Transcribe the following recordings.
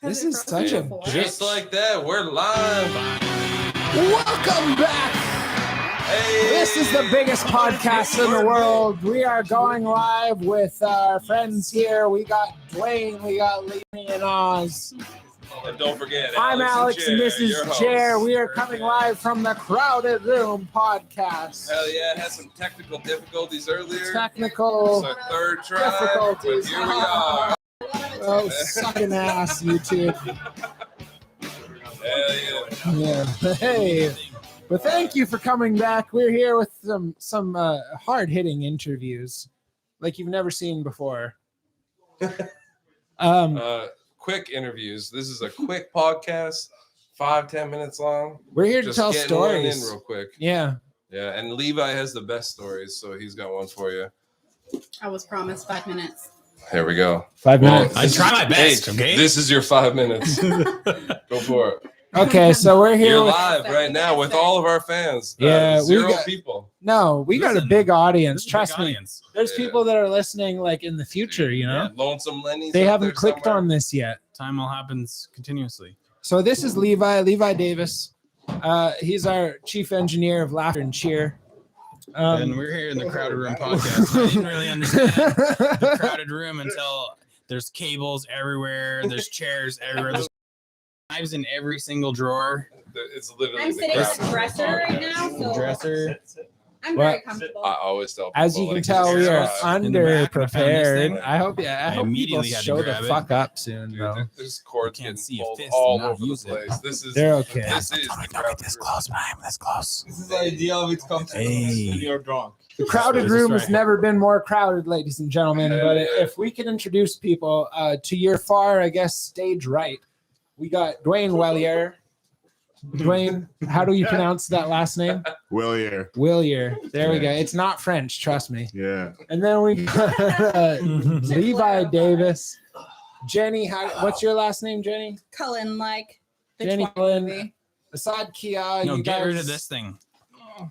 This is such a just like that. We're live. Welcome back. Hey. This is the biggest podcast in the world. We are going live with our friends here. We got Dwayne, we got Lee and Oz. And don't forget, I'm Alex and this is Chair. We are coming live from the Crowded Room podcast. Hell yeah, had some technical difficulties earlier. Technical It's our third try, difficulties. but here we are. Oh, sucking ass, YouTube. Hell yeah. Yeah. Hey. But thank you for coming back. We're here with some hard-hitting interviews like you've never seen before. Quick interviews. This is a quick podcast, 5-10 minutes long. We're here to Just tell getting one in stories. real quick. Yeah. Yeah, and Levi has the best stories, so he's got one for you. I was promised 5 minutes. Here we go. 5 minutes. I try my best, Hey, okay? This is your 5 minutes. Go for it. Okay, so we're here You're with live right now with all of our fans. Yeah, we Zero got- people. we got a Listen, big audience. This is a Trust big me. audience. There's Yeah. people that are listening like in the future, you know. Yeah, Lonesome Lenny's They up haven't there clicked somewhere. on this yet. Time all happens continuously. So this is Levi Davis. He's our chief engineer of Laughter and Cheer. And we're here in the Crowded Room podcast. I didn't really understand the Crowded Room until there's cables everywhere, there's chairs everywhere, there's knives in every single drawer. It's literally I'm the sitting on crowd. the dresser right now, The so dresser. I'm What? very comfortable. I always tell people, As you can like, tell, we are in the back, I found this underprepared. thing. I hope, I hope people immediately had to show the grab it. fuck up soon, dude, though. there's cords You can't getting see a pulled fist all and not over the use it. place. This is They're okay. This is the crowd. This close, man. This close. This is the ideal if it comes to Hey. when you're drunk. The crowded This room right has here. never been more crowded, ladies and gentlemen. Yeah, But yeah. if we can introduce people to your far, I guess, stage right, we got Dwayne Wellier. Dwayne, how do you pronounce that last name? Willier. Willier. There we go. It's not French, trust me. Yeah. And then we got Levi Davis. Jenny, what's your last name, Jenny? Cullen, like the Jenny Twilight Cullen. movie. Assad Kia. No, you get guys, rid of this thing.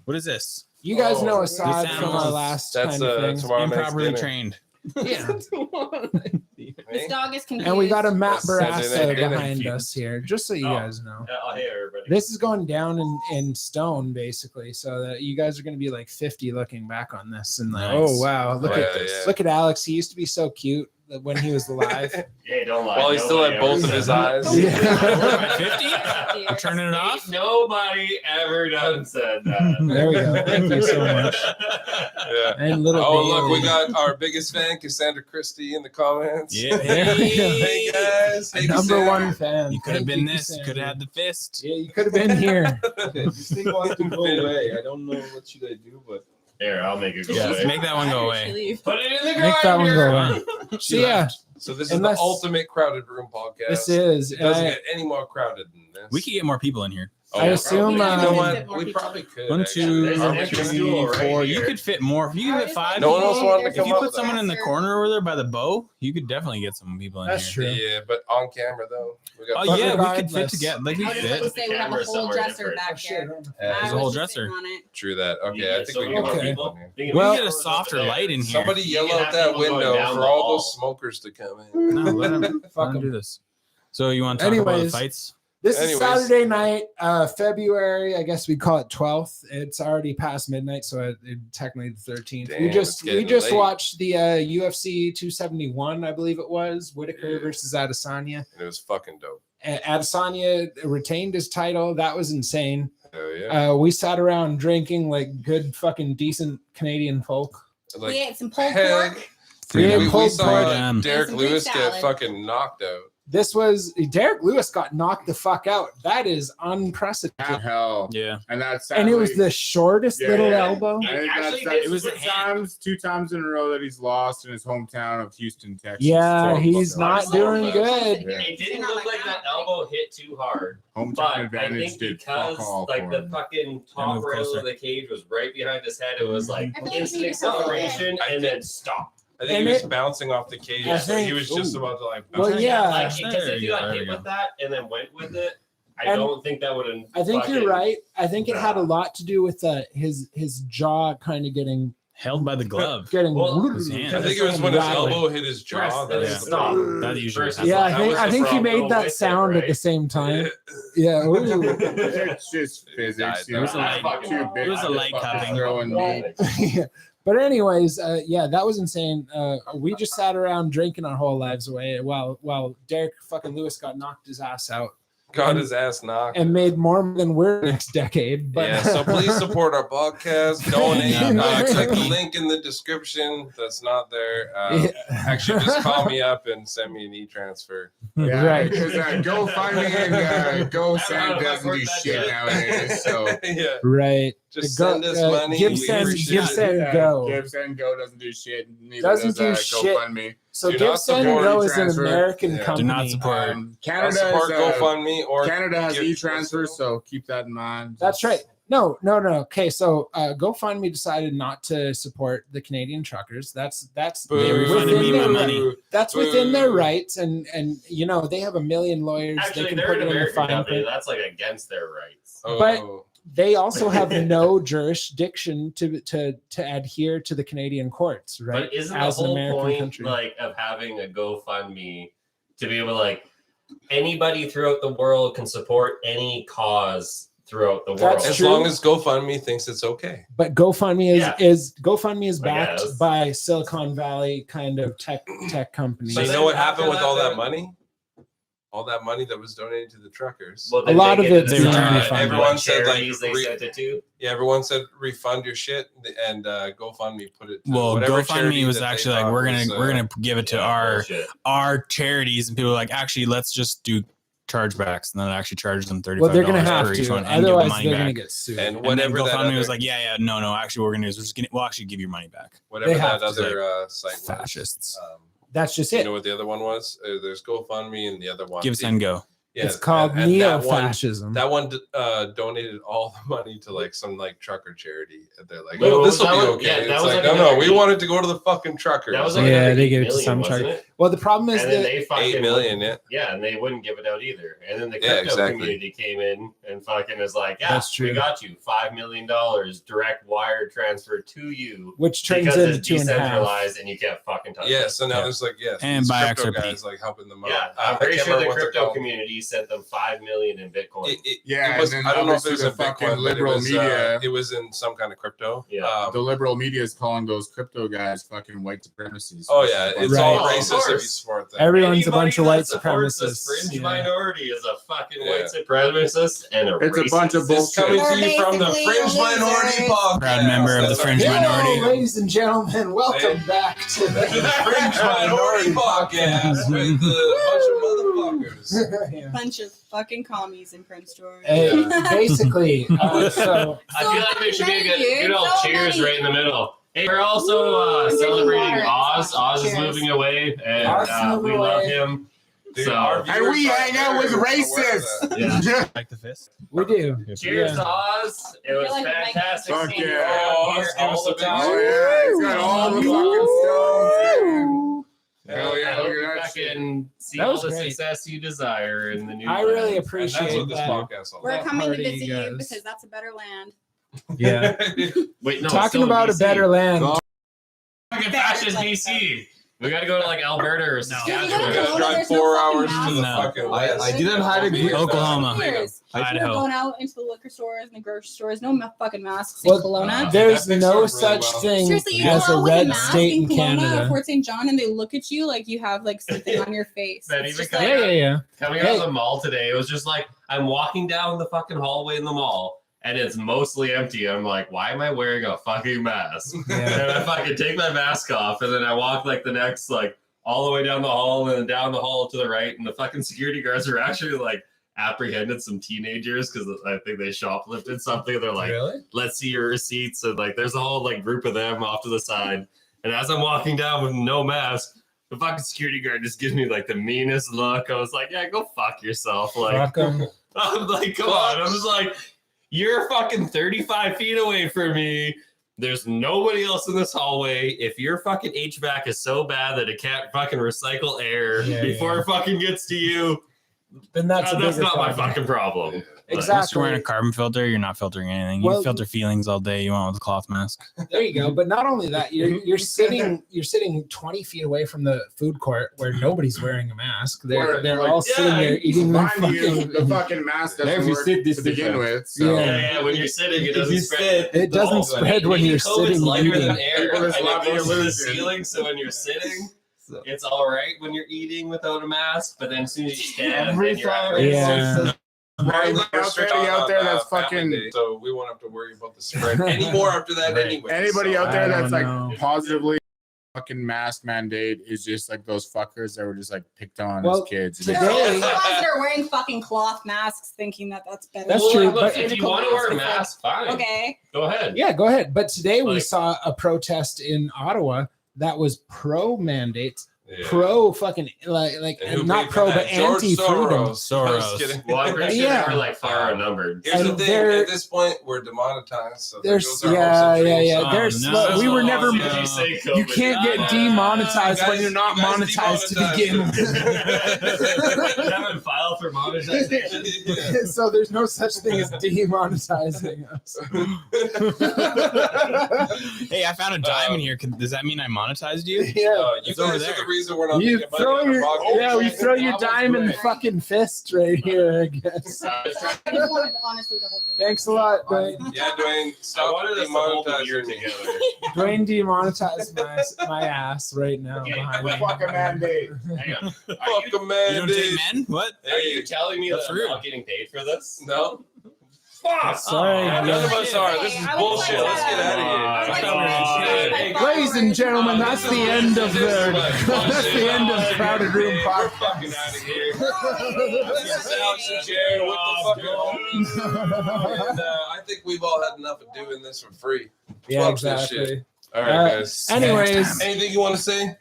What is this? You guys Oh, know this Assad from our animal- last That's kind of thing. tomorrow night's Improperly dinner. trained. Yeah. This dog is confused. And we got a Matt That's Barassa Saturday night behind confused. us here, just so you Oh. guys know. I'll hear everybody. This is going down in stone, basically, so that you guys are going to be like 50 looking back on this and like, Nice. oh wow, look Oh, at yeah, this. yeah. Look at Alex. He used to be so cute when he was alive. Hey, don't lie. While he still had both of his eyes. Yeah. What, at 50? I'm turning it off? Nobody ever done said that. There we go. Thank you so much. Yeah. And little. Oh, look, we Bailey. got our biggest fan, Cassandra Christie, in the comments. Yeah. There we go. Hey, guys. Hey, Number Cassandra. one fan. You could have Thank been you, this. You could have had the fist. Yeah, you could have been here. This thing wants to go away. I don't know what should I do, but here, I'll make it go Yeah, away. make that one go Why did she away. leave? Put it in the Make that one go grinder. away. So yeah, So this is Unless- the ultimate crowded room podcast. this is. It doesn't I- get any more crowded than this. We could get more people in here. I assume, You know Probably. what? More We people. probably could. One, actually. two, There's an three, extra stool right four. You here. could fit more. If you could fit five. No one else wanted to If come you up put with someone that. in the corner over there by the bow, you could definitely get some people in That's here. true. Yeah, but on camera though. We got Oh But yeah, we could fit regardless- together. Like we I was fit. just about to say we have a Camera whole somewhere dresser different. back there. There's I a was whole just dresser. sitting on it. True that. You Okay, get I think so we many can more Okay. people. We Well- can get a softer light in here. Somebody yell You can out have that people going window down for the all hall. those smokers to come in. No, let them Fuck 'em. do this. So you want to talk about the Anyways, fights? This Anyways. is Saturday night, February. I guess we call it 12th. It's already past midnight, so technically the 13th. Damn, we it's just getting late. watched the UFC 271, I believe it was, Whitaker Yeah. versus Adesanya. And it was fucking dope. Adesanya retained his title. That was insane. Hell yeah. We sat around drinking like good fucking decent Canadian folk. We Like, ate some pulled heck, pork. Yeah, we pulled saw pork. Derek And some Lewis Greek get salad. fucking knocked out. This was Derek Lewis got knocked the fuck out. That is unprecedented. Hell. Yeah. And that's And it was the shortest Yeah, little yeah. elbow. I think Actually, that's it was a two times in a row that he's lost in his hometown of Houston, Texas. Yeah, So, he's not doing good. Yeah. It didn't look like that elbow hit too hard, Hometown but I advantage think did because fuck all like for the him. fucking top move rail closer. of the cage was right behind his head, it was like I feel like instant he needs to go acceleration away. and then stop. I think And he was it- bouncing off the cage, I so he think- was just ooh. about to like. Well, yeah. Like, There because if you you go, got there hit you go. with that and then went with it, I And don't think that would have. I think you're right. I think it had a lot to do with his jaw kind of getting Held by the glove. getting. his hand. I think it was when his rattling. elbow hit his jaw. Press, That's the stop. problem. That usually Versus happens. Yeah, that was I the think he problem made that with it, sound at right? the same time. Yeah. ooh. It's just physics. You It know, was a light- too big it was a to light fucking cupping. throw in the- Yeah. But anyways, yeah, that was insane. We just sat around drinking our whole lives away while Derek fucking Lewis got knocked his ass out Got his ass knocked. and made more than we're next decade. But Yeah, so please support our podcast. Donate. Yeah. Click the link in the description that's not there. Yeah. Actually, just call me up and send me an e-transfer. Yeah, Right. because GoFundMe and GoSend doesn't do shit nowadays. So Yeah, right. just Go- send us money. Give We send, appreciate give it. send go. GiveSendGo doesn't do shit. Neither Doesn't does, do shit. GoFundMe. So Do give not send support go is an e-transfer. American Yeah. company. Do not support. Canada Support is, GoFundMe or Canada has give- e-transfer, so keep that in mind. That's right. No. Okay, so GoFundMe decided not to support the Canadian truckers. That's Boo. They refunded me my money. That's within their rights, and you know they have a million lawyers. They Actually, can they're put an it in the American fine company. print. That's like against their rights. Oh, But- They also have no jurisdiction to adhere to the Canadian courts, right? But isn't As the an whole American point country. like of having a GoFundMe to be able to like anybody throughout the world can support any cause throughout the world? That's as true. long as GoFundMe thinks it's okay. But GoFundMe Yeah. is I backed guess. by Silicon Valley kind of tech companies. So you then know what after happened with that, all that then- money? All that money that was donated to the truckers. Well, A then lot they of get it's to decide not what refunded. Everyone said, like, charities they sent it to. Yeah, everyone said refund your shit, and GoFundMe put it. To Well, whatever charity GoFundMe was that they actually like, thought we're gonna was, we're gonna give it to Bullshit. our charities, and people were like, actually, let's just do chargebacks, and then actually charge them $35 Well, they're gonna have for each to, one, and give the otherwise money they're back. gonna get sued. and And then whatever that GoFundMe was other, like, yeah, no, actually, we're gonna do is we'll actually give your money back. whatever they that have to. other site was. Fascists. That's just You it. know what the other one was? There's GoFundMe, and the other one. Give Send Go. Yeah, It's called and that one- neo-fascism. That one donated all the money to like some like trucker charity. And they're like, Wait, "Oh, what this will was be that one? okay." Yeah, It's that was like, like no, another we eight- wanted to go to the fucking truckers. That was Yeah, like another they 8 gave it to million, some wasn't charity. it? Well, the problem is And then that they fucking 8 million, yeah. Yeah, and they wouldn't give it out either. And then the Yeah, crypto exactly. community came in and fucking is like, yeah, That's true. we got you $5 million direct wire transfer to you which turns because into it's 2.5. decentralized and you can't fucking touch Yeah, it. so now Yeah. there's like And these buy crypto XRP. guys like helping them out. Yeah, I I'm pretty can't sure the remember what they're crypto called. community sent them $5 million in Bitcoin. Yeah, it was, and then I don't know if it was obviously in the fucking Bitcoin, but liberal it was, media- it was in some kind of crypto. Yeah. The liberal media is calling those crypto guys fucking white supremacists. Oh yeah, it's Right. all Oh, of racist if you course. support them. Everyone's a bunch of Anybody white that supports the supremacists. fringe Yeah. minority is a fucking Yeah. white supremacist and a It's a racist. bunch of This coming bullshit. to you from the Basically Fringe losers. Minority Podcast. Proud member of the Fringe Hello, Minority. ladies and gentlemen. Welcome Hey. back to The the Fringe Minority Podcast with a bunch of motherfuckers. Yeah. Bunch of fucking commies in Prince George. Hey, basically, so I feel like there should be a many, dude. good old So cheers many. right in the middle. Hey, we're also I'm drinking celebrating water. Oz. Oz is Cheers. moving away, and Oz moving we love away. him. Dude, So- our And viewers we are hang out with very aware of racists. that. Yeah. Like the fist. we do. Cheers Yeah. to Oz. It I was feel like Mike- fantastic Fuck seeing you yeah. around here Oz, give all us the a big time. Oh yeah, it's got all the fucking stones. Hell I yeah, hope look you at that shit. fucking see That all was the great. success you desire in the new I really land. And that's appreciate what this that. podcast all We're That coming to party visit you goes. because that's a better land. Yeah. Wait, no, Talking still in about a BC. better land. Oh. Fucking fascist BC. We gotta go to like Alberta or We Saskatchewan. Kelowna, gotta drive there's no 4 fucking hours to the No. fucking I west. didn't hide it. Oklahoma. Years. We're Idaho. going out into the liquor stores and the grocery stores. No fucking masks Well, in Kelowna. There's That picks no up really such well. thing Seriously, you as go a out with a red mask state in in Kelowna at Canada. Fort St. John and they look at you like you have like something on your face. That It's even just comes- like, Yeah. Coming out of the mall today, it was just like I'm walking down the fucking hallway in the mall and it's mostly empty. I'm like, why am I wearing a fucking mask? Yeah. And I fucking take my mask off and then I walk like the next like all the way down the hall and then down the hall to the right and the fucking security guards are actually like apprehended some teenagers because I think they shoplifted something. They're like, Really? let's see your receipts, and like there's a whole like group of them off to the side. And as I'm walking down with no mask, the fucking security guard just gives me like the meanest look. I was like, yeah, go fuck yourself. Like, Fuck 'em. I'm like, come on. I was like, you're fucking 35 feet away from me. There's nobody else in this hallway. If your fucking HVAC is so bad that it can't fucking recycle air Yeah, before yeah. it fucking gets to you, Then that's a that's bigger not my problem. fucking problem. Unless you're wearing a Exactly. carbon filter, you're not filtering anything. You Well- filter feelings all day. You want with a cloth mask. There you go. But not only that, you're sitting 20 feet away from the food court where nobody's wearing a mask. They're all sitting there eating their Mind you, fucking. the fucking mask If doesn't you work sit, this to begin is with. So. Yeah. When you're sitting, it If doesn't you spread. sit, It doesn't spread when you're COVID's sitting lighter eating. than air, People and just it love goes to the illusion. ceiling. So when you're sitting, it's all right when you're eating without a mask. But then as soon as you stand, Every then you're at time. risk. Yeah. Anybody out there that's fucking So we won't have to worry about the spread anymore after that Right. anyway. anybody out I there don't that's like know. positively fucking mask mandate is just like those fuckers that were just like picked on Well, as kids. today- There are the ones that are wearing fucking cloth masks thinking that that's better. That's Well, true, Look, but- if you want to wear a mask, fine. Okay. Go ahead. Yeah, go ahead. But today we Like- saw a protest in Ottawa that was pro mandates, Yeah. pro fucking like And who not paid for pro that? but George anti freedom. Soros. Just kidding. Well, I'm pretty sure Yeah. they were like far outnumbered. Here's the And thing. they're- At this point, we're demonetized. So there There's goes our yeah, hopes and yeah, dreams. yeah. Oh, There's no. we were never. Did you say You COVID? can't get demonetized when you're not You guys monetized to begin with. You haven't filed for monetization. So there's no such thing as demonetizing us. Hey, I found a dime in here. Does that mean I monetized you? Yeah. You It's over guys are there. the reason we're not You making money throw on the your podcast. we throw your dime in the fucking fist right here, I guess. I just wanted to honestly double check. Thanks a lot, Dwayne. Yeah, Dwayne, I stop wanted us to hold the beer demonetizing me. together. Dwayne demonetized my ass right now. Okay, behind me. Fuck a mandate. Hang on. Fuck a You don't mandate. take men? What? Are you telling me That's that rude. I'm not getting paid for this? No. Fuck. Sorry. None yeah. of us are. This is I would bullshit. like Let's get to- out of I would here. like to- Hey, Ladies and gentlemen, that's the end of That's the end of Crowded Room We're podcast. fucking out of here. This is Alex and Jared with the fucking homies. And I think we've all had enough of doing this for free. Yeah, Fuck this exactly. shit. All right, guys. Anyways, Anything you want to say?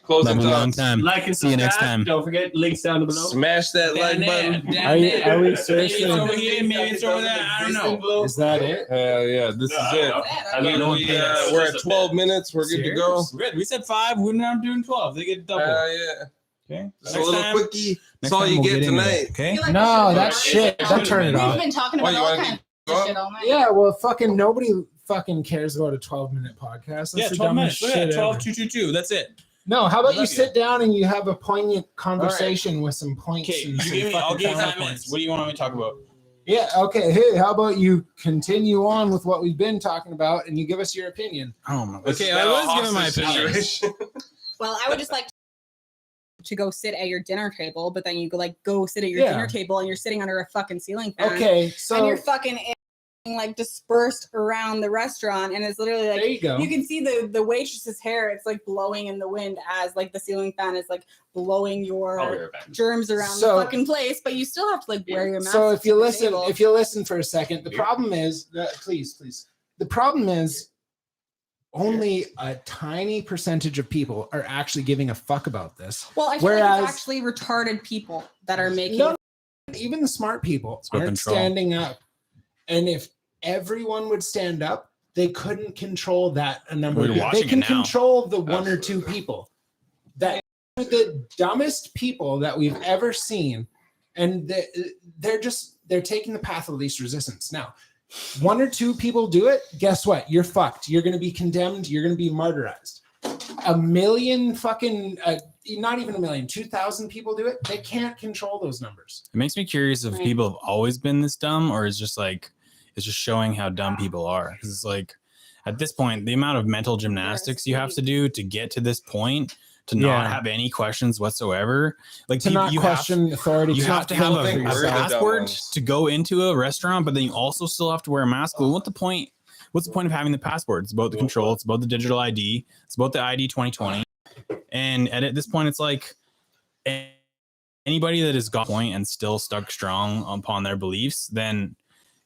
Closing Love a long thoughts. time. Like and See you next subscribe. time. Don't forget links down below. Smash that like button. are we seriously? Maybe it's over here, maybe it's over there. I don't know. Is that it? Yeah, this is it. I mean, no one paid us. We're at 12 minutes. We're good to go. Good. We said 5. We're now doing 12. They get double. Yeah. Okay. Just a little quickie. That's all you get tonight. Okay. No, that's shit. That turn it We've off. been talking Why, about you all wanna kinds go of up? shit all night. Yeah, well, fucking nobody fucking cares about a 12-minute podcast. That's Yeah, the 12 dumbest minutes. Look at shit that. 12, ever. 2, 2, 2. That's it. No, how about you Look sit down and you have a poignant conversation with some points Okay. and You some give me, I'll fucking give you 5 counterpoints. minutes. What do you want me to talk about? Yeah, okay. Hey, how about you continue on with what we've been talking about and you give us your opinion? Oh my. This Okay, is I now a was giving my hostage opinion. situation. Well, I would just like to go sit at your dinner table, but then you go sit at your Yeah. dinner table and you're sitting under a fucking ceiling fan. Okay, And so you're fucking like dispersed around the restaurant, and it's literally there like you go. you can see the waitress's hair. It's like blowing in the wind as like the ceiling fan is like blowing I'll be your right back. germs around So- the fucking place. But you still have to like wear your mask. So if you to the listen, table. for a second, the problem is that please. The problem is only a tiny percentage of people are actually giving a fuck about this. well, I feel like whereas- it's actually retarded people that are making. No, even the smart people about aren't control. standing up. And if everyone would stand up, they couldn't control that a number. We're Of people. They watching can it now. control the one or two Absolutely. people. That are the dumbest people that we've ever seen, and they're taking the path of least resistance. Now, one or two people do it. Guess what? You're fucked. You're going to be condemned. You're going to be martyrized. A million fucking, not even a million, 2,000 people do it. They can't control those numbers. It makes me curious if people have always been this dumb, or it's just showing how dumb people are. Because it's like at this point, the amount of mental gymnastics you have to do to get to this point, to not Yeah. have any questions whatsoever, like To not question authority. You to have not to have think a, for we're a the yourself. dumb passport ones. to go into a restaurant, but then you also still have to wear a mask. Well, what's the point? What's the point of having the passport? It's about the control. It's about the digital ID. It's about the ID 2020. And at this point, it's like anybody that has got a point and still stuck strong upon their beliefs, then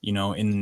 in the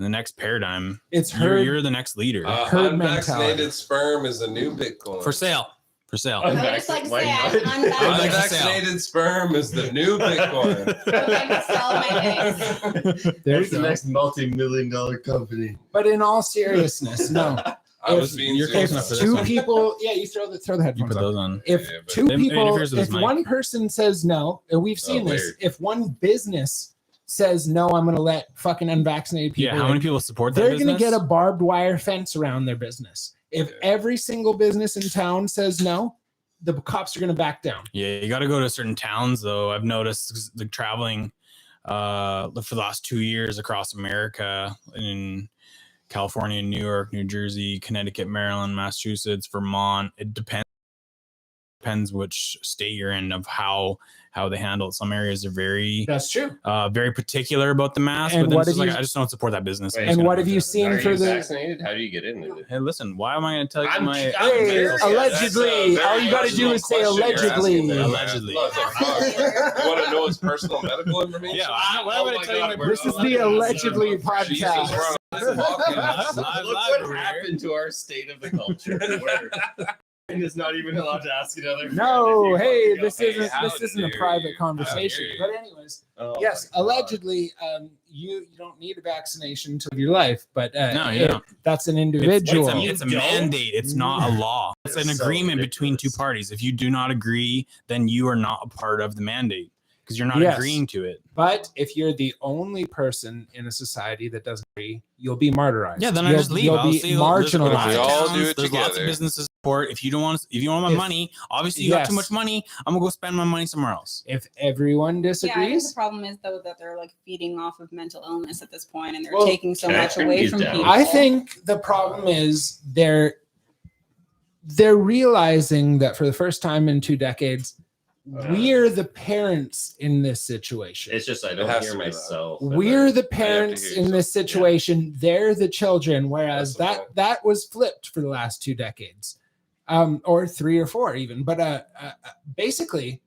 next paradigm, It's you're, herd. you're the next leader. Herd Unvaccinated mentality. sperm is the new Bitcoin. For sale. For sale. I would just like to say I'm I'd like to Unvaccinated sperm is the new Bitcoin. I would sell my eggs. There What's you the go. next multi-million-dollar company? But in all seriousness, no. I was being You're serious. close enough for this Two one. people, yeah, you throw the You headphones put on. those on. If Yeah, but- two It people, interferes with if his mic. one person says no, and we've seen this, weird. if one business says no, I'm going to let fucking unvaccinated people. Yeah, how in, many people support that they're business? going to get a barbed wire fence around their business. If every single business in town says no, the cops are going to back down. Yeah, you got to go to certain towns though. I've noticed the traveling for the last 2 years across America in California, New York, New Jersey, Connecticut, Maryland, Massachusetts, Vermont. It depends which state you're in of how they handle it. Some areas are very That's true. very particular about the mask, And but then what it's just have like you- I just don't support that business. Wait, I'm just And gonna what have do you it. seen Are for you the? vaccinated? How do you get into it? Hey, listen, why am I going to tell you my Hey, allegedly. All you got to do is say allegedly. Allegedly. Look, you want to know his personal medical information? Yeah, why would I tell you my This is the allegedly podcast. Jesus, we're on this podcast. Live, Look live, what we're happened to our state of the culture. Where and is not even allowed to ask another. No, friend if hey, you this fucking isn't go, this "Hey, isn't a how private dare you?" conversation. How dare But you? anyways, Oh yes, my God. allegedly, you don't need a vaccination to live your life, but No, you don't. that's an It's individual. a mandate. It's not a law. It's an It's so agreement between two ridiculous. parties. If you do not agree, then you are not a part of the mandate because you're not Yes. agreeing to it. But if you're the only person in a society that doesn't agree, you'll be martyrized. Yeah, then I You'll- just leave. You'll I'll be see. There's lots of marginalized. We all towns, do it there's lots of together. businesses support. If you want my If- money, obviously you got too Yes. much money. I'm gonna go spend my money somewhere else. If everyone Yeah, I think the disagrees, problem is though that they're like feeding off of mental illness at this point, and they're Well, taking so okay, much away he's from down. people. I think the problem is they're realizing that for the first time in 2 decades, we're the parents in this situation. It's just I It don't has hear to be that. myself. We're the hear parents you, in this situation. They're the children, whereas That's the that was flipped for the last 2 decades, or 3 or 4 even. But basically,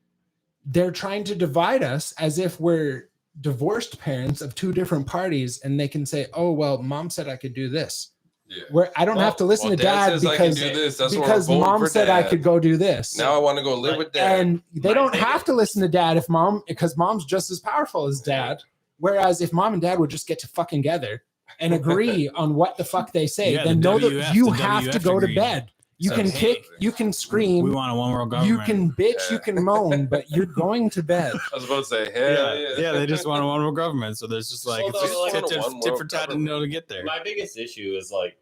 they're trying to divide us as if we're divorced parents of 2 different parties, and they can say, "Oh well, mom said I could do this." Yeah. Where I don't have to listen to dad says I can because do this. That's why we're because voting mom for said I dad. could go do this. Now I want to go live with dad. And they My don't biggest- have to listen to dad if mom, because mom's just as powerful as dad. Whereas if mom and dad would just get to fucking together and agree on what the fuck they say, Yeah, then the know that WF, you the have to WF go to agreed. bed. You So, can hey, kick, you can We scream, want a one world you government. can bitch, Yeah. you can moan, but you're going to bed. I was about to say, hell yeah. They just want a one world government. So there's just like So it's they'll just like tit, a tit, one tit for world tat government. to get there. My biggest issue is like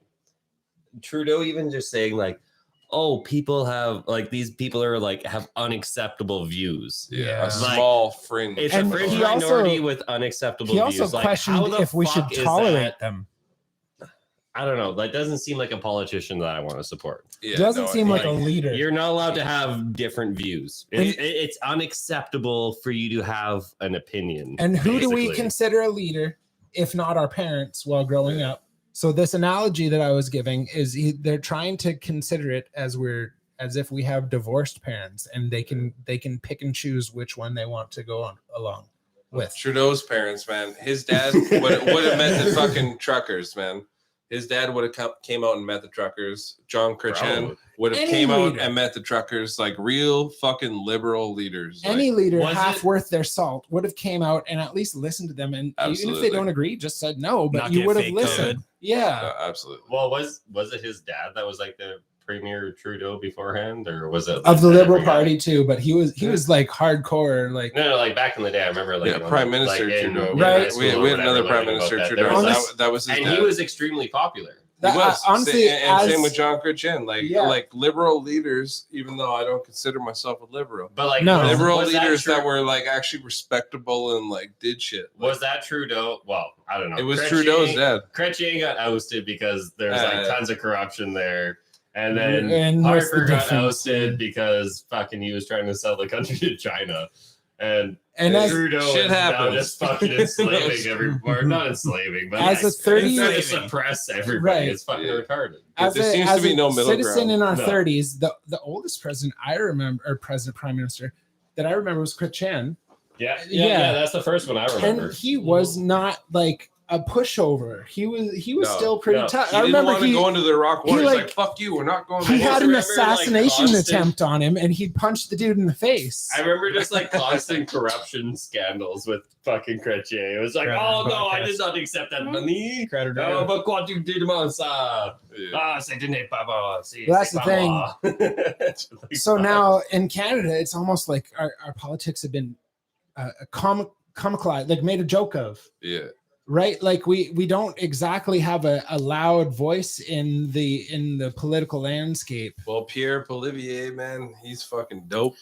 Trudeau even just saying like, oh, people have like these people are like have unacceptable views. Yeah, Yeah. a small fringe. It's And a fringe he also- minority with unacceptable He views. also Like, questioned how the if we should fuck is tolerate that? them. I don't know. That doesn't seem like a politician that I want to support. Yeah, Doesn't no, seem like a like, leader. You're not allowed to have different views. It's unacceptable for you to have an opinion. And who do we basically. consider a leader if not our parents while growing up? So this analogy that I was giving is they're trying to consider it as if we have divorced parents, and they can pick and choose which one they want to go on along with. Trudeau's parents, man. His dad would have met the fucking truckers, man. His dad would have came out and met the truckers. John Chrétien Bro. would have Any came out leader. and met the truckers, like real fucking liberal leaders. Any Like, leader was half it- worth their salt would have came out and at least listened to them, and even if Absolutely. they don't agree, just said no. But Not you get would have fake listened. COVID. Yeah. absolutely. Well, was it his dad that was like the premier Trudeau beforehand, or was it Of the a Liberal different guy? Party too, but he was like hardcore, like No, like back in the day, I remember like Yeah, you know, Prime like, Minister in Trudeau. Right. high school We or had whatever, another Prime learning about Minister that. Trudeau. There was Honest- That was his and dad. he was extremely popular. He was. honestly, and same as- with John Chrétien. Like, Yeah. like liberal leaders, even though I don't consider myself a liberal. But like, No. Liberal was leaders that true- were like actually respectable and like did shit. Like, was that Trudeau? Well, I don't know. it was Chrétien- Trudeau's dad. Chrétien got ousted because there's like tons of corruption there. And then And what's the Harper got difference? ousted because fucking he was trying to sell the country to China. And as Trudeau shit is now happens. just fucking enslaving everyone. Not enslaving, but As a like, 30 trying to year- suppress everybody. Right. It's fucking Yeah. retarded. as There a, seems as to be a no middle citizen ground. in our No. 30s, the oldest president I remember, or president, prime minister that I remember was Chrétien, Yeah, Yeah. that's the first one I remember. and he was not like a pushover. He was No, still pretty no. tough. He I didn't remember want to go into the Iraq war. he, He's like- like, "Fuck you, we're not going." he to had war." an remember, like, assassination constant- attempt on him, and he punched the dude in the face. I remember just like constant corruption scandals with fucking Chrétien. It was like, Crowder oh no, I podcast. did not accept that money. Crowder Oh, but quoi tu dis de ça? Yeah. Ah, c'est de n'est pas bon. Well, that's the thing. So now in Canada, it's almost like our politics have been kamikaze, like made a joke of. Yeah. Right, like we don't exactly have a loud voice in the political landscape. Well, Pierre Polivier, man, he's fucking dope,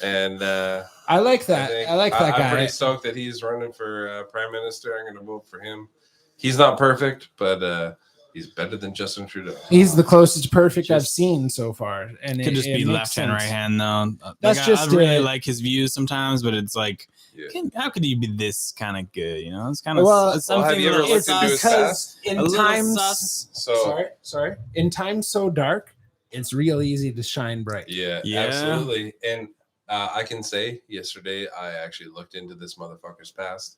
and I like that. I like that guy. I'm pretty stoked that he's running for prime minister. I'm gonna vote for him. He's not perfect, but he's better than Justin Trudeau. He's the closest perfect I've seen so far, and Could just be makes left hand, sense. right hand though. That's I just really it. like his views sometimes, but it's like, Yeah. how could you be this kind of good? You know, it's kind of Well, it's well, have something you ever little looked into his sus. past? in A little times sus. So sorry in times so dark, it's real easy to shine bright. yeah, Yeah. absolutely. And I can say yesterday I actually looked into this motherfucker's past,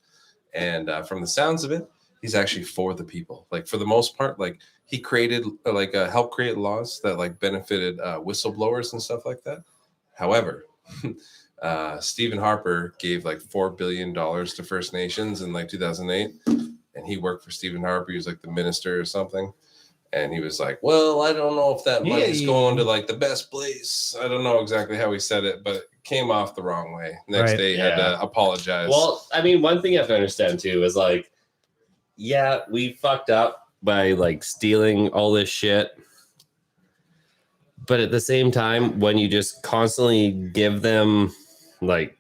and from the sounds of it, he's actually for the people. Like for the most part, like he created helped create laws that like benefited whistleblowers and stuff like that. However, Stephen Harper gave like $4 billion to First Nations in like 2008, and he worked for Stephen Harper. He was like the minister or something. And he was like, well, I don't know if that money's Yeah. going to like the best place. I don't know exactly how he said it, but it came off the wrong way. Next Right. day, he had to apologize. Well, I mean, one thing you have to understand too is like, yeah, we fucked up by like stealing all this shit. But at the same time, when you just constantly give them like,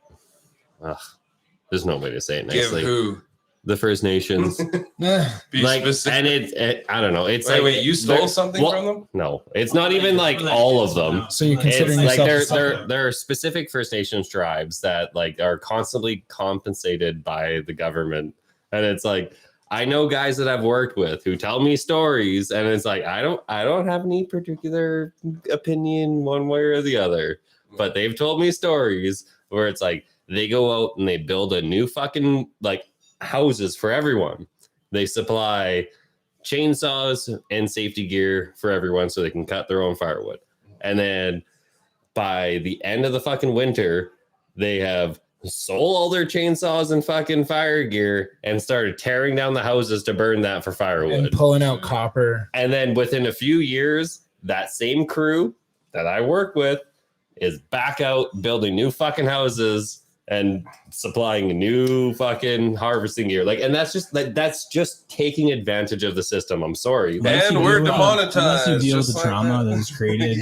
there's no way to say it give nicely. who? The First Nations, Be like, specific. and it, I don't know. It's Wait, like, wait, you stole they're- something well, from them? No, it's not even like all of them. So you're It's considering like yourself there are specific First Nations tribes that like are constantly compensated by the government, and it's like I know guys that I've worked with who tell me stories, and it's like I don't have any particular opinion one way or the other, but they've told me stories where it's like they go out and they build a new fucking like houses for everyone. They supply chainsaws and safety gear for everyone so they can cut their own firewood. And then by the end of the fucking winter, they have sold all their chainsaws and fucking fire gear and started tearing down the houses to burn that for and firewood. pulling out copper. And then within a few years, that same crew that I work with is back out building new fucking houses and supplying new fucking harvesting gear. Like, and that's just taking advantage of the system. I'm sorry. Unless And we're demonetized, Unless you deal with just the like trauma that. that was created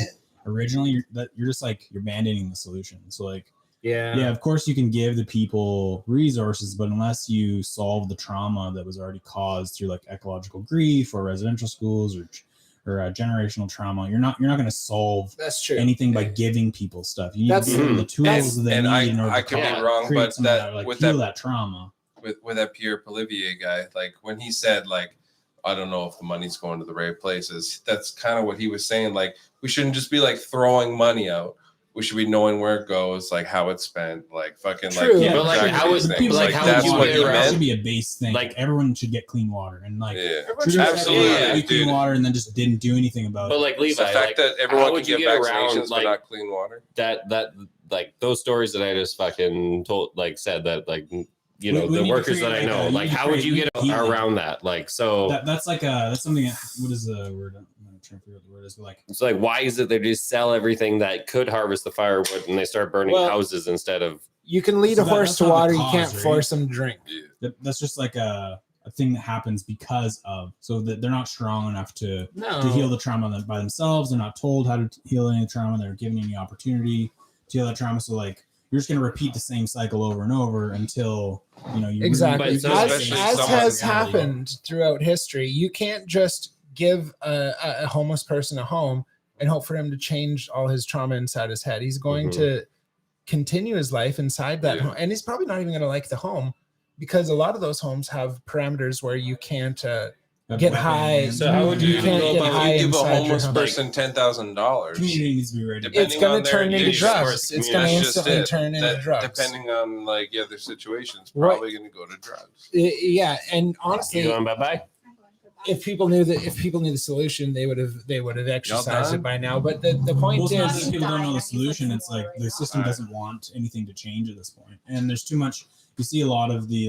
originally, you're just like you're band-aiding the solution. So like, yeah, of course you can give the people resources, but unless you solve the trauma that was already caused through like ecological grief or residential schools or generational trauma, you're not going to solve That's true. anything by giving people stuff. You need That's- to give them the tools that they and need in order I to could be Yeah. wrong, create but some of that like with heal that that trauma. with that Pierre Polivier guy, like when he said like I don't know if the money's going to the right places, that's kind of what he was saying. Like we shouldn't just be like throwing money out. We should be knowing where it goes, like how it's spent, like fucking True. like Yeah, but, like, tracking how these is- things. people, like, like how that's would you what get he around- It should meant. be a base thing. Like- Like everyone should get clean water, and like Yeah, Trudeau said, absolutely. "Yeah, Dude. clean water," and then just didn't do anything about But it. like the Levi, fact like, that how everyone can would you get get vaccinations around, but like, not clean water. that like those stories that I just fucking told, like said that like you know We the need to workers create, that I like, know, a- like we how would you create get healing. around that? Like so. That's like that's something. What is the word? I'm trying to figure out the word is, but like It's like, why is it they just sell everything that could harvest the firewood and they start burning Well- houses instead of? You can lead So a horse that's to not the water. You cause, can't right? force them to drink. that's just like a thing that happens because of, so that they're not strong enough to No. heal the trauma by themselves. They're not told how to heal any trauma. They're given any opportunity to heal that trauma. So like you're just gonna repeat the same cycle over and over until you Exactly. But you so get As, especially the as someone- has reality. happened throughout history, you can't just give a homeless person a home and hope for him to change all his trauma inside his head. He's going Mhm. to continue his life inside that Yeah. home, and he's probably not even going to like the home because a lot of those homes have parameters where you can't get high. So how would you you can't go get about- high You give a inside your homeless home. person $10,000. Community needs to be ready. Depending It's going on to their turn into needs, drugs. course, It's community. going to That's just instantly it. turn into That- drugs. Depending on like the situations, Right. probably going to go to drugs. Yeah, and You honestly, going bye bye? if people knew the solution, they would have exercised done? it by now. But the point Well, it's not that is, people don't know the solution. It's like the system doesn't want anything to change at this point, and there's too much. You see a lot of the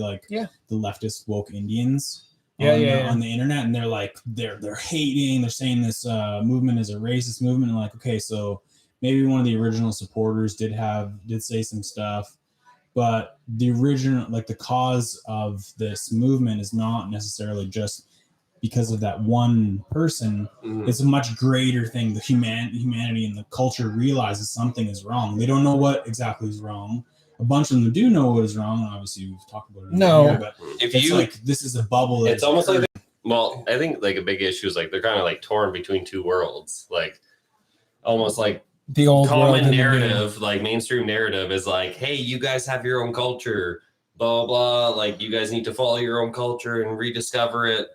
the leftist woke Indians on the internet, and they're like they're hating. They're saying this movement is a racist movement, and like, okay, so maybe one of the original supporters did say some stuff, but the original, like the cause of this movement is not necessarily just because of that one person. Mhm. It's a much greater thing. The humanity and the culture realizes something is wrong. They don't know what exactly is wrong. A bunch of them do know what is wrong. Obviously, we've talked about it. No. Here, but If it's you, like this is a bubble. that it's is almost like, occurring. well, I think like a big issue is like they're kind of like torn between two worlds, like almost like The old world common and the new. narrative, like mainstream narrative is like, hey, you guys have your own culture, blah blah, like you guys need to follow your own culture and rediscover it.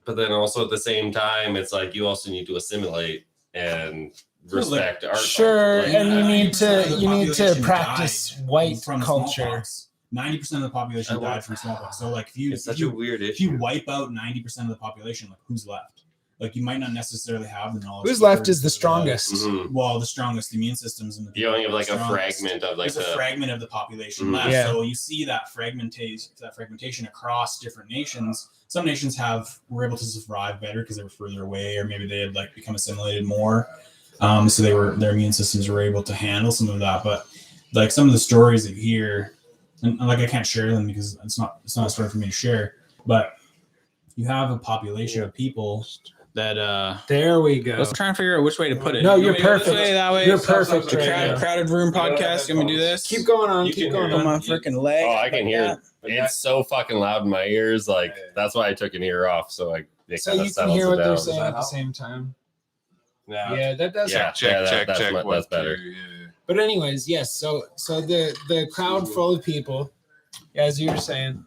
But then also at the same time, it's like you also need to assimilate and respect our Sure, culture. and you need 90% to of the you need to population practice died white from culture. smallpox. 90% of the population died from smallpox. So like It's such a weird if you issue. wipe out 90% of the population, like who's left? Like you might not necessarily have the knowledge. Who's to left further is the strongest. Mhm. Well, the strongest immune systems and the You only have like a strongest. fragment of like There's a the fragment of the population Mhm. left. Yeah. So you see that fragmentation across different nations. Some nations were able to survive better because they were further away, or maybe they had like become assimilated more. So their immune systems were able to handle some of that. But like some of the stories that you hear, and like I can't share them because it's not a story for me to share. But you have a population of people that There we go. let's try and figure out which way to put it. No, You you're want me to go this perfect. way, that way? You're Stop, perfect stop, right stop. now. Crowded Room You gotta podcast. You want me to do this? Keep going on. You Keep can going hear Put on. my freaking leg. Oh, I can hear it. But It's so fucking loud in my ears. Like that's why I took an ear off, so like it So kind you of can settles hear it what they're down. saying that at the help? same time. Yeah. Yeah, that does. Yeah. help. that's That's better. But anyways, yes. So the crowd full of people, as you were saying.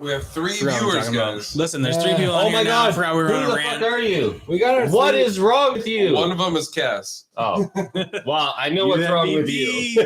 We have 3 Forgot what I'm viewers, talking about. guys. Listen, there's 3 Yeah. people on Oh here my now. God. I forgot we were Who on the a fuck rant. are you? We got our What three- is wrong with you? One of them is Cass. Oh, well, I know You what's wrong with MVP. you.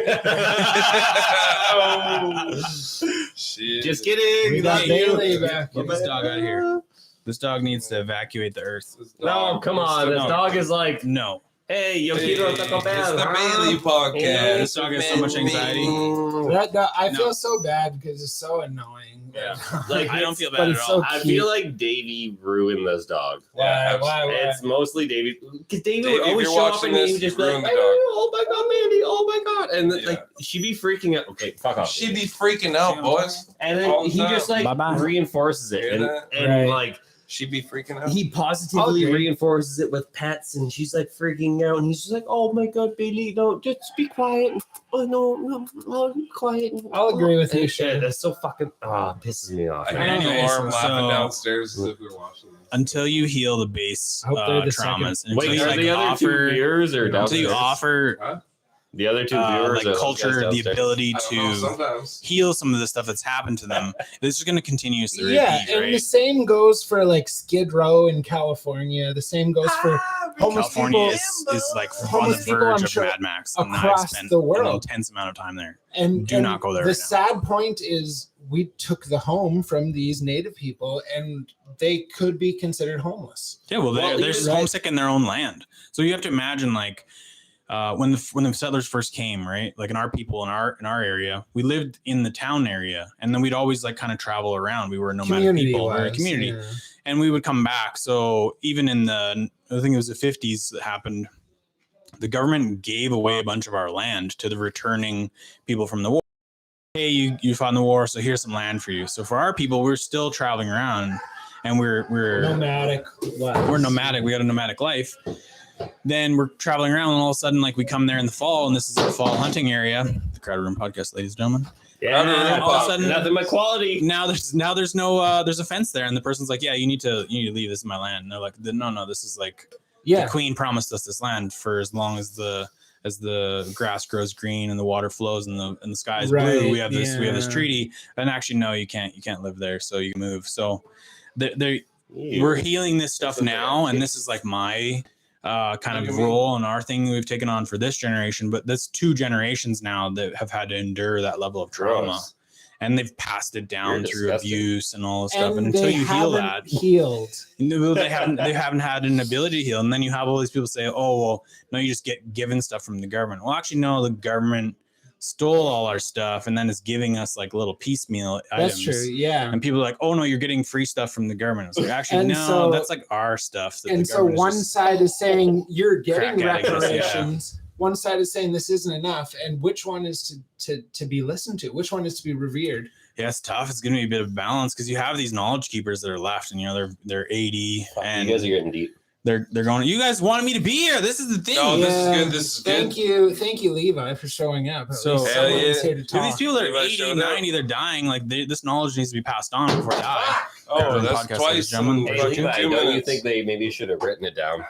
Shit. Just kidding. We got Hey, Bailey back. Get this dog out of here. This dog needs to evacuate the earth. No, come on. This No. dog is like, No. hey, yo quiero Taco It's Bell. the huh? Bailey podcast. Hey, this dog has so much anxiety. I No. feel so bad because it's so annoying. Yeah. Like, I don't feel but bad at it's all. so I cute. feel like Davey ruined this dog. Why? It's mostly Davey. Because Davey Davey, would if always you're show up watching and he this, would just you be like, ruined the "Hey, dog." oh my God, Mandy, oh my God. And then, Yeah. like, she'd be freaking out. Okay, fuck off. She'd be freaking out, boys. And all then the he time. just like Bye-bye. reinforces it. Hear And, that? and Right. like, She'd be freaking out. he I'll positively agree. reinforces it with pets, and she's like freaking out, and he's just like, "Oh my God, Bailey, no, just be quiet. Oh no, quiet." I'll agree with you, And, Shane. that's so fucking pisses me off. I man. hear the Anyways, alarm laughing so- downstairs as if we were watching this. Until you heal the base I hope they're the traumas. Until Wait, you are like the other two offer, viewers or until you downstairs? offer The other two viewers like are those culture, guys the downstairs? ability I don't know, to sometimes. heal some of the stuff that's happened to them. This is going to continuously Yeah, repeat, and right? the same goes for like Skid Row in California. The same goes for homeless California people is like on the homeless people, verge I'm of sure, Mad Max. And I've across spent the an world. intense amount of time there. And Do and not go there The right now. sad point is we took the home from these native people, and they could be considered homeless. Yeah, well, Well, they're even- homesick in their own land. So you have to imagine, like, when the settlers first came, right? Like in our people in our area, we lived in the town area, and then we'd always like kind of travel around. We were nomadic people, we were a community, yeah. and we would come back. So even in I think it was the 50s that happened. The government gave away a bunch of our land to the returning people from the war. Hey, you fought in the war, so here's some land for you. So for our people, we're still traveling around, and we're Nomadic. we're nomadic. We got a nomadic life. Then we're traveling around, and all of a sudden, like we come there in the fall, and this is a fall hunting area. The Crowded Room Podcast, ladies and gentlemen. Yeah, And all of a sudden, nothing but quality. Now there's no there's a fence there, and the person's like, yeah, you need to leave. This is my land. And they're like, no, this is like Yeah. the queen promised us this land for as long as the grass grows green and the water flows and the sky is Right, blue. We have this yeah. treaty, and actually, no, you can't live there, so you can move. So we're We're healing this stuff now, and this is like my kind of role and our thing we've taken on for this generation. But that's 2 generations now that have had to endure that level of trauma, and they've passed it down You're through disgusting. abuse and all this stuff. And And until they you heal that, haven't healed. no, they haven't had an ability to heal. And then you have all these people say, oh, well, no, you just get given stuff from the government. Well, actually, no, the government stole all our stuff and then is giving us like little piecemeal That's items. true. Yeah. And people are like, oh, no, you're getting free stuff from the government. It's like, actually, And no, so- that's like our stuff. That And the so government is one just- side is saying you're getting crack addicts, yeah. reparations. one side is saying this isn't enough, and which one is to be listened to? Which one is to be revered? Yeah, it's tough. It's going to be a bit of balance because you have these knowledge keepers that are left, and they're 80, and you guys are getting deep. they're going. You guys wanted me to be here. This is the thing. No, this is good. This is Thank good. thank you, Levi, for showing up. At So- least Hell someone's yeah. here to Dude, talk. these people that are Levi 80, showed up. 90, they're dying. Like this knowledge needs to be passed on before they die. Oh, During that's podcast, ladies twice. and gentlemen. Hey, Fucking Levi, 2 don't you minutes. think they maybe should have written it down?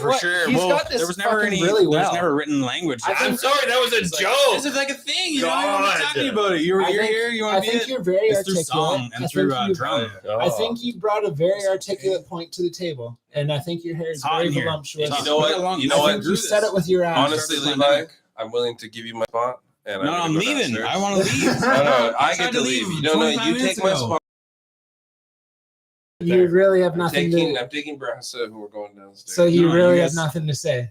For sure. He's Well, got this there was never fucking any. really well. There's never written language. I'm sorry, that was a It's like, joke. This is like a thing. You know, I'm God. talking about it. You're I think- here. You I want to be think it? you're very It's through articulate. song I and through think you- drum. I think you brought a very articulate point to the table, and I think your hair is It's hot very in here. voluptuous. You know what? You know I what? think you said it with your eyes. Honestly, Start the Levi, pandemic. I'm willing to give you my spot. And No, I'm I'm gonna go leaving. downstairs. I want to leave. No, I tried get to leave. You don't 25 you minutes take my ago. spot. You really have I'm nothing taking to. I'm taking Brassa, who are going downstairs. So you No, really you have guys- nothing to say.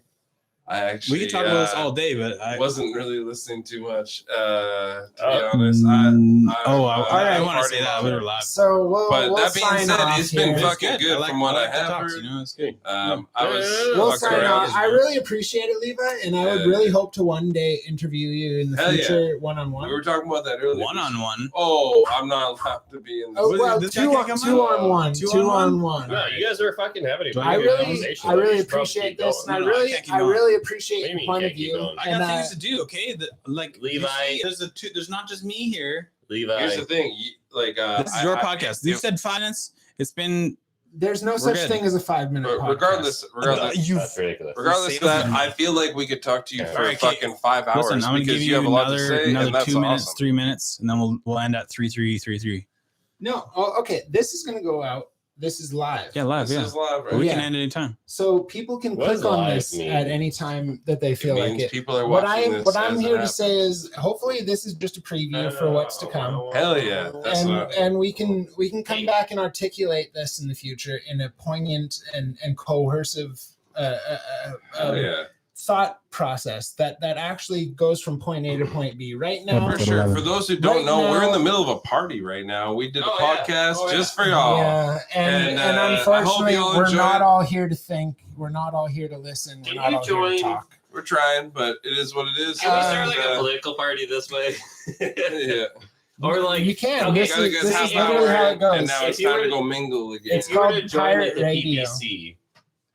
I actually We could talk about this all day, but I wasn't really listening too much. To be Oh. honest, I I'm want to say that. We were partying. live. So we'll, But we'll that being sign said, off it's been here. fucking good from what I have talks, heard. You know, it's good. I was We'll fucking sign around. off. I really appreciate it, Levi, and I would Yeah. really hope to one day interview you in the Hell yeah. future one-on-one. We were talking about that earlier. One-on-one. Oh, I'm not allowed to be in this. Oh Was it well, this two guy on can't come one, Two two on on one. No, you guys are fucking having a Do I I really, conversation. I really You should probably appreciate keep this, and going. I No, I really, can't keep I going. really appreciate What do you your mean point you of can't keep view. going? I And got things to do. Okay, like Levi. you see, there's not just me here. Levi. Here's the thing. This is your podcast. You said 5 minutes. It's been. there's no We're such good. thing as a 5-minute podcast. regardless, That's ridiculous. regardless of that, I feel like we could talk to you Yeah. for Alright, fucking 5 hours Listen, I'm gonna because give you have a lot to say, another and that's 2 minutes, awesome. 3 minutes, and then we'll end at 3:33. No, oh, okay. This is gonna go out. This is live. Yeah, live. This Yeah, is live, right? But we Yeah. can end anytime. So people can What does click on live this mean? at any time that they It feel like means it. people are What watching I'm this. what I'm as it here to happens. say is, hopefully, this is just a preview for what's to come. Hell yeah, that's and what. and we can come back and articulate this in the future in a poignant and coercive Hell yeah, thought process that actually goes from point A to point B. Right now, for sure. For those who don't Right know, we're in the now- middle of a party right now. We did a Oh, yeah. podcast Oh, yeah. just for y'all. yeah, and And, I hope unfortunately, you all we're enjoy not it. all here to think. We're not all here to listen. We're Can not you all here to join? talk. We're trying, but it is what it is. Can we start like And, a political party this way? yeah. Or like You can. okay, This Gotta is get this half is literally hour how in, it goes. And now If it's you time were to to- go mingle again. It's if you were to called join pirate like the radio. PPC,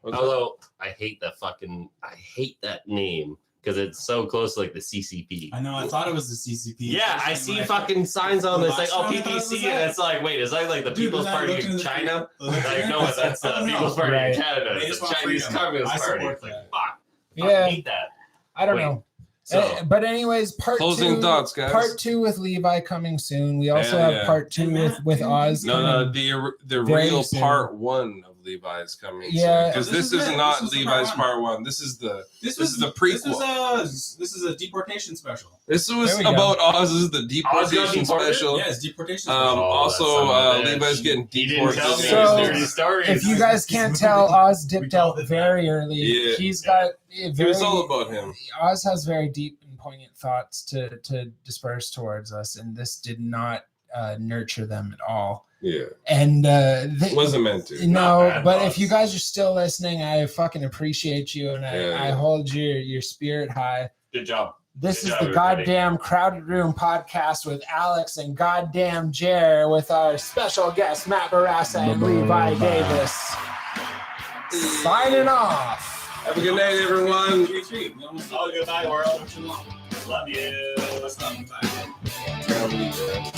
What's that? although I hate that fucking I hate that name because it's so close to like the CCP. I know. I thought it was the CCP. Yeah, I see fucking signs on The this like, last oh, time I thought it was PPC, that. and it's like, wait, is that like the Dude, People's then I Party looked in into the- China? Like, Like, no, that's the I don't know. People's Party Right. in Canada. They It's just the want Chinese freedom. Communist I Party. support It's like, that. fuck. Yeah. I hate that. I don't Wait, know. So, But anyways, part Closing two, thoughts, guys. Part 2 with Levi coming soon. We also Hell have yeah. part 2 with Oz. No, coming. the very real soon. part 1 of Levi's coming. Yeah. because This this is is it. not This is Levi's part part 1. This is the This is the prequel. This is a deportation special. this was There we go. about Oz. This is the Oz got deportation deported? special. Yes, deportation Um, special. also, that son of a bitch. Levi's getting he didn't deported. tell me So, his dirty stories. If you guys can't tell, Oz dipped called out it very early. Yeah. He's got a It very. was all about him. Oz has very deep and poignant thoughts to disperse towards us, and this did not nurture them at all. Yeah, And wasn't meant to. no, bad but thoughts. if you guys are still listening, I fucking appreciate you, and Yeah. I hold your spirit high. Good job. This Good is job, the everybody. goddamn Crowded Room podcast with Alex and goddamn Jer with our special guests Matt Barassa and Levi Davis. Signing off. Have a good night, everyone. 3-3. We almost Oh, goodbye, world. too long. Love you. Let's not. Family, man.